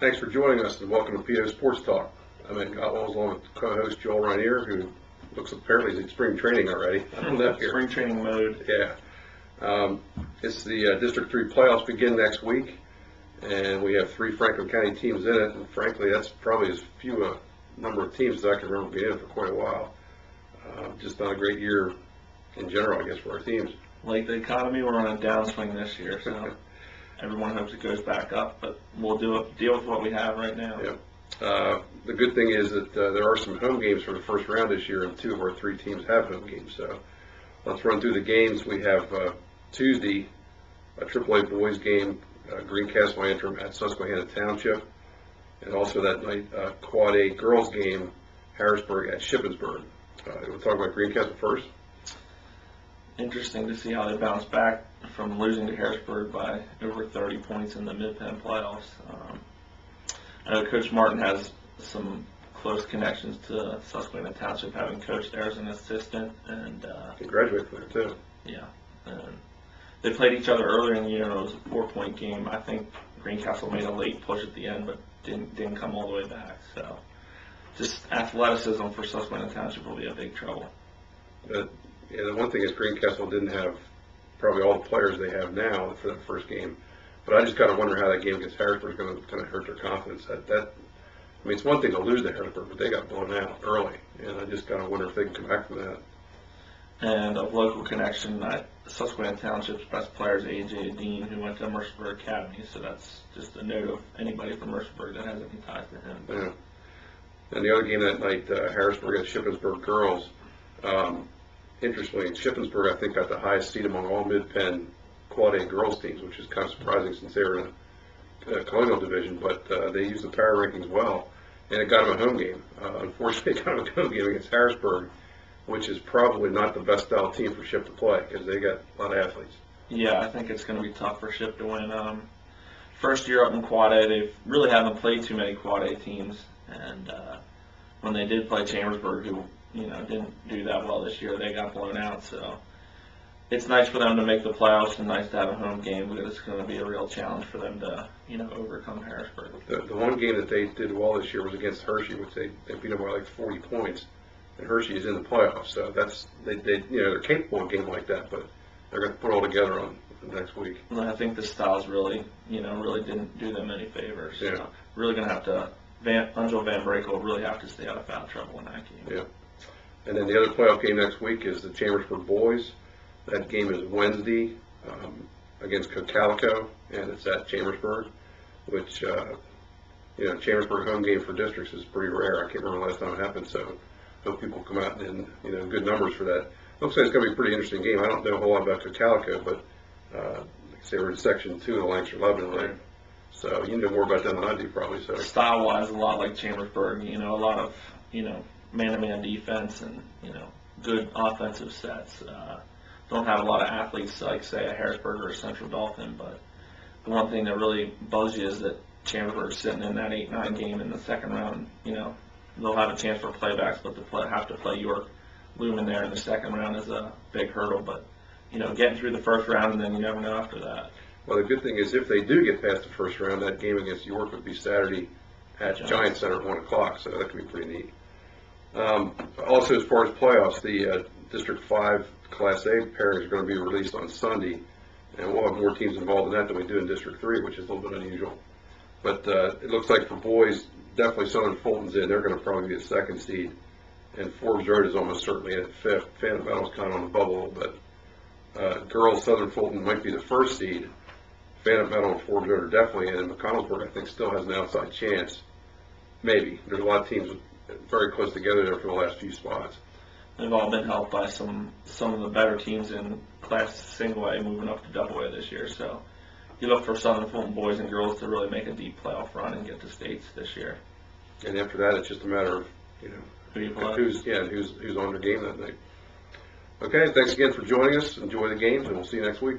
Thanks for joining us and welcome to PO Sports Talk. I'm Ed Gottwalls along with co-host Joel Rainier, who looks apparently is in spring training already. I don't know here. Spring training mode. Yeah. It's the District 3 playoffs begin next week, and we have 3 Franklin County teams in it, and frankly, that's probably as few a number of teams as I can remember being in it for quite a while. Just not a great year in general, I guess, for our teams. Like the economy, we're on a downswing this year, so everyone hopes it goes back up, but we'll deal with what we have right now. Yeah. The good thing is that there are some home games for the first round this year, and 2 of our 3 teams have home games. So let's run through the games. We have Tuesday, a AAA boys game, Greencastle Antrim at Susquehanna Township, and also that night Quad A girls game, Harrisburg at Shippensburg. We'll talk about Greencastle first. Interesting to see how they bounce back from losing to Harrisburg by over 30 points in the Mid-Penn playoffs. I know Coach Martin has some close connections to Susquehanna Township, having coached there as an assistant, and He graduated from there too. yeah, and they played each other earlier in the year, and it was a 4-point game. I think Greencastle made a late push at the end, but didn't come all the way back. So, just athleticism for Susquehanna Township will be a big trouble. Yeah, the one thing is Greencastle didn't have probably all the players they have now for that first game. But I just kind of wonder how that game against Harrisburg is going to kind of hurt their confidence. I mean, it's one thing to lose to Harrisburg, but they got blown out early, and I just kind of wonder if they can come back from that. And of local connection, Susquehanna Township's best player is A.J. Dean, who went to Mercersburg Academy, so that's just a note of anybody from Mercersburg that has any ties to him. Yeah. And the other game that night, Harrisburg at Shippensburg girls. Interestingly, Shippensburg, I think, got the highest seed among all Mid-Penn Quad A girls teams, which is kind of surprising since they were in a colonial division, but they used the power rankings well, and it got them a home game. Unfortunately, it got them a home game against Harrisburg, which is probably not the best style team for Ship to play because they got a lot of athletes. Yeah, I think it's going to be tough for Ship to win. First year up in Quad A, they really haven't played too many Quad A teams, and when they did play Chambersburg, who didn't do that well this year, they got blown out. So it's nice for them to make the playoffs and nice to have a home game, but it's going to be a real challenge for them to overcome Harrisburg. The one game that they did well this year was against Hershey, which they beat them by like 40 points. And Hershey is in the playoffs, so they're capable of a game like that, but they're going to put it all together on next week. And I think the styles really didn't do them any favors. Yeah. So really going to have to, Angel Van Brakel will really have to stay out of foul trouble in that game. Yeah. And then the other playoff game next week is the Chambersburg boys. That game is Wednesday against Cocalico, and it's at Chambersburg, which Chambersburg home game for districts is pretty rare. I can't remember the last time it happened, so hope people come out in good numbers for that. Looks like it's going to be a pretty interesting game. I don't know a whole lot about Cocalico, but like I say, we're in Section 2 of the Lancaster Lebanon League, so you know more about them than I do probably. So style-wise, a lot like Chambersburg. A lot of man-to-man defense and good offensive sets. Don't have a lot of athletes like say a Harrisburg or a Central Dolphin, but the one thing that really buzz you is that Chambersburg's sitting in that 8-9 game in the second round. They'll have a chance for playbacks, but have to play York looming there in the second round is a big hurdle. But getting through the first round, and then you never know after that. Well, the good thing is if they do get past the first round, that game against York would be Saturday at Giants Center at 1 o'clock, so that could be pretty neat. Also, as far as playoffs, the District 5 Class A pairings are going to be released on Sunday, and we'll have more teams involved in that than we do in District 3, which is a little bit unusual. But it looks like for boys, definitely Southern Fulton's in. They're going to probably be a 2nd seed, and Forbes Road is almost certainly at 5th. Phantom Battle's kind of on the bubble a little bit. Girls, Southern Fulton might be the 1st seed. Phantom Battle and Forbes Road are definitely in, and McConnellsburg, I think, still has an outside chance. Maybe. There's a lot of teams very close together there for the last few spots. They've all been helped by some of the better teams in Class Single A moving up to Double A this year. So you look for Southern Fulton boys and girls to really make a deep playoff run and get to states this year. And after that, it's just a matter of who you play. who's on their game that night. Okay, thanks again for joining us. Enjoy the games, and we'll see you next week.